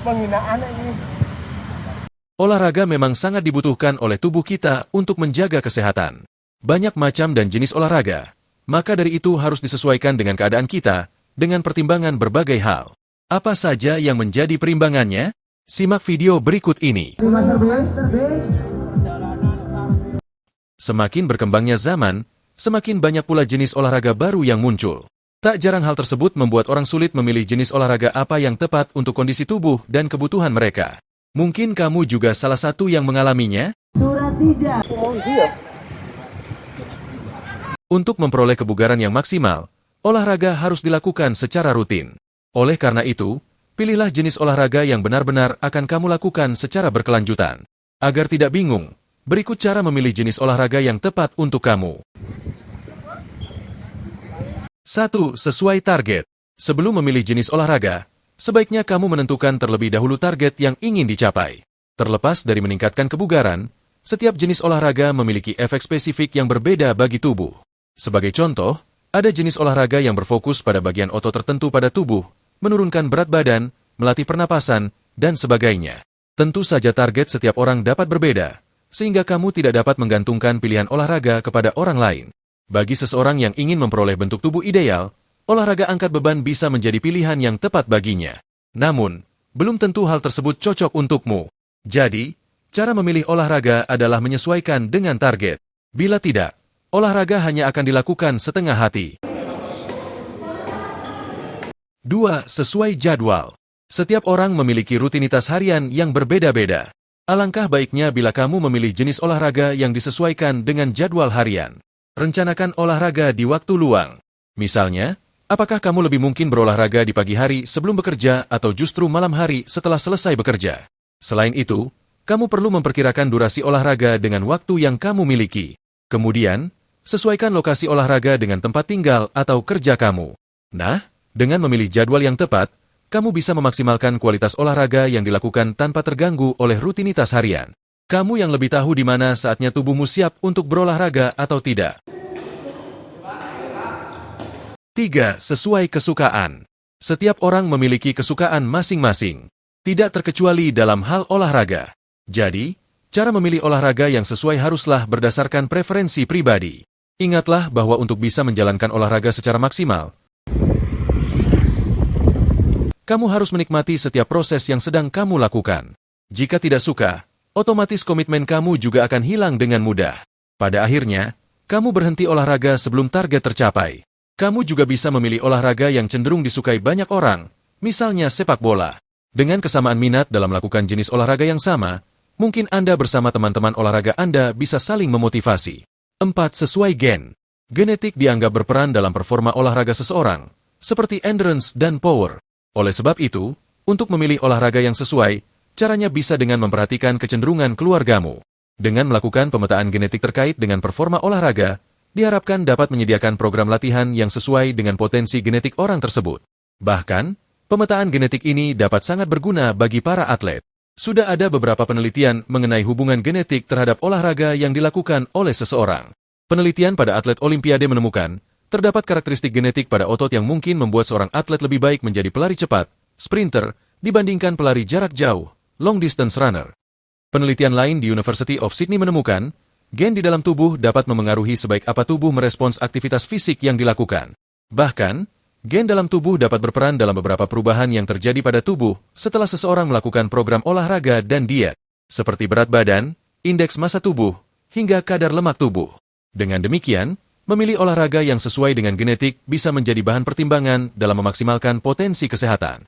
penghinaan ini. Olahraga memang sangat dibutuhkan oleh tubuh kita untuk menjaga kesehatan. Banyak macam dan jenis olahraga, maka dari itu harus disesuaikan dengan keadaan kita, dengan pertimbangan berbagai hal. Apa saja yang menjadi perimbangannya? Simak video berikut ini. Semakin berkembangnya zaman, semakin banyak pula jenis olahraga baru yang muncul. Tak jarang hal tersebut membuat orang sulit memilih jenis olahraga apa yang tepat untuk kondisi tubuh dan kebutuhan mereka. Mungkin kamu juga salah satu yang mengalaminya? Untuk memperoleh kebugaran yang maksimal, olahraga harus dilakukan secara rutin. Oleh karena itu, pilihlah jenis olahraga yang benar-benar akan kamu lakukan secara berkelanjutan. Agar tidak bingung, berikut cara memilih jenis olahraga yang tepat untuk kamu. 1. Sesuai target. Sebelum memilih jenis olahraga, sebaiknya kamu menentukan terlebih dahulu target yang ingin dicapai. Terlepas dari meningkatkan kebugaran, setiap jenis olahraga memiliki efek spesifik yang berbeda bagi tubuh. Sebagai contoh, ada jenis olahraga yang berfokus pada bagian otot tertentu pada tubuh, menurunkan berat badan, melatih pernapasan, dan sebagainya. Tentu saja target setiap orang dapat berbeda, sehingga kamu tidak dapat menggantungkan pilihan olahraga kepada orang lain. Bagi seseorang yang ingin memperoleh bentuk tubuh ideal, olahraga angkat beban bisa menjadi pilihan yang tepat baginya. Namun, belum tentu hal tersebut cocok untukmu. Jadi, cara memilih olahraga adalah menyesuaikan dengan target. Bila tidak, olahraga hanya akan dilakukan setengah hati. 2. Sesuai jadwal. Setiap orang memiliki rutinitas harian yang berbeda-beda. Alangkah baiknya bila kamu memilih jenis olahraga yang disesuaikan dengan jadwal harian. Rencanakan olahraga di waktu luang. Misalnya, apakah kamu lebih mungkin berolahraga di pagi hari sebelum bekerja atau justru malam hari setelah selesai bekerja? Selain itu, kamu perlu memperkirakan durasi olahraga dengan waktu yang kamu miliki. Kemudian, sesuaikan lokasi olahraga dengan tempat tinggal atau kerja kamu. Nah, dengan memilih jadwal yang tepat, kamu bisa memaksimalkan kualitas olahraga yang dilakukan tanpa terganggu oleh rutinitas harian. Kamu yang lebih tahu di mana saatnya tubuhmu siap untuk berolahraga atau tidak. 3. Sesuai kesukaan. Setiap orang memiliki kesukaan masing-masing, tidak terkecuali dalam hal olahraga. Jadi, cara memilih olahraga yang sesuai haruslah berdasarkan preferensi pribadi. Ingatlah bahwa untuk bisa menjalankan olahraga secara maksimal, kamu harus menikmati setiap proses yang sedang kamu lakukan. Jika tidak suka, otomatis komitmen kamu juga akan hilang dengan mudah. Pada akhirnya, kamu berhenti olahraga sebelum target tercapai. Kamu juga bisa memilih olahraga yang cenderung disukai banyak orang, misalnya sepak bola. Dengan kesamaan minat dalam melakukan jenis olahraga yang sama, mungkin Anda bersama teman-teman olahraga Anda bisa saling memotivasi. 4. Sesuai gen. Genetik dianggap berperan dalam performa olahraga seseorang, seperti endurance dan power. Oleh sebab itu, untuk memilih olahraga yang sesuai, caranya bisa dengan memperhatikan kecenderungan keluargamu. Dengan melakukan pemetaan genetik terkait dengan performa olahraga, diharapkan dapat menyediakan program latihan yang sesuai dengan potensi genetik orang tersebut. Bahkan, pemetaan genetik ini dapat sangat berguna bagi para atlet. Sudah ada beberapa penelitian mengenai hubungan genetik terhadap olahraga yang dilakukan oleh seseorang. Penelitian pada atlet Olimpiade menemukan, terdapat karakteristik genetik pada otot yang mungkin membuat seorang atlet lebih baik menjadi pelari cepat, sprinter, dibandingkan pelari jarak jauh, long distance runner. Penelitian lain di University of Sydney menemukan, gen di dalam tubuh dapat memengaruhi sebaik apa tubuh merespons aktivitas fisik yang dilakukan. Bahkan, gen dalam tubuh dapat berperan dalam beberapa perubahan yang terjadi pada tubuh setelah seseorang melakukan program olahraga dan diet, seperti berat badan, indeks massa tubuh, hingga kadar lemak tubuh. Dengan demikian, memilih olahraga yang sesuai dengan genetik bisa menjadi bahan pertimbangan dalam memaksimalkan potensi kesehatan.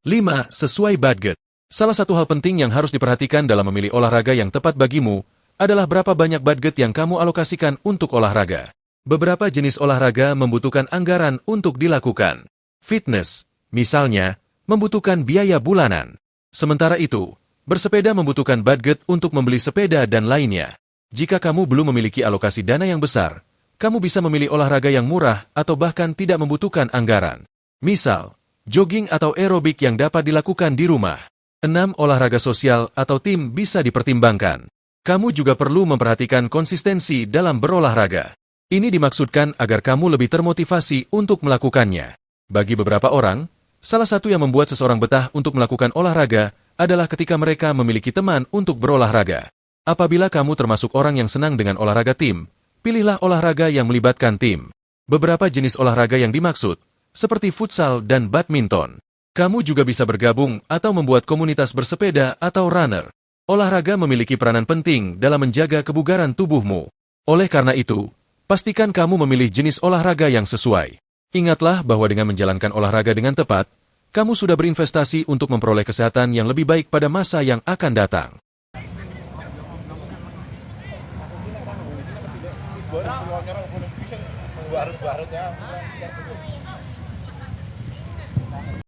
5. Sesuai budget. Salah satu hal penting yang harus diperhatikan dalam memilih olahraga yang tepat bagimu adalah berapa banyak budget yang kamu alokasikan untuk olahraga. Beberapa jenis olahraga membutuhkan anggaran untuk dilakukan. Fitness, misalnya, membutuhkan biaya bulanan. Sementara itu, bersepeda membutuhkan budget untuk membeli sepeda dan lainnya. Jika kamu belum memiliki alokasi dana yang besar, kamu bisa memilih olahraga yang murah atau bahkan tidak membutuhkan anggaran. Misal, jogging atau aerobik yang dapat dilakukan di rumah. 6. Olahraga sosial atau tim bisa dipertimbangkan. Kamu juga perlu memperhatikan konsistensi dalam berolahraga. Ini dimaksudkan agar kamu lebih termotivasi untuk melakukannya. Bagi beberapa orang, Salah satu yang membuat seseorang betah untuk melakukan olahraga adalah ketika mereka memiliki teman untuk berolahraga. Apabila kamu termasuk orang yang senang dengan olahraga tim, pilihlah olahraga yang melibatkan tim. Beberapa jenis olahraga yang dimaksud, seperti futsal dan badminton. Kamu juga bisa bergabung atau membuat komunitas bersepeda atau runner. Olahraga memiliki peranan penting dalam menjaga kebugaran tubuhmu. Oleh karena itu, pastikan kamu memilih jenis olahraga yang sesuai. Ingatlah bahwa dengan menjalankan olahraga dengan tepat, kamu sudah berinvestasi untuk memperoleh kesehatan yang lebih baik pada masa yang akan datang. Barut-barutnya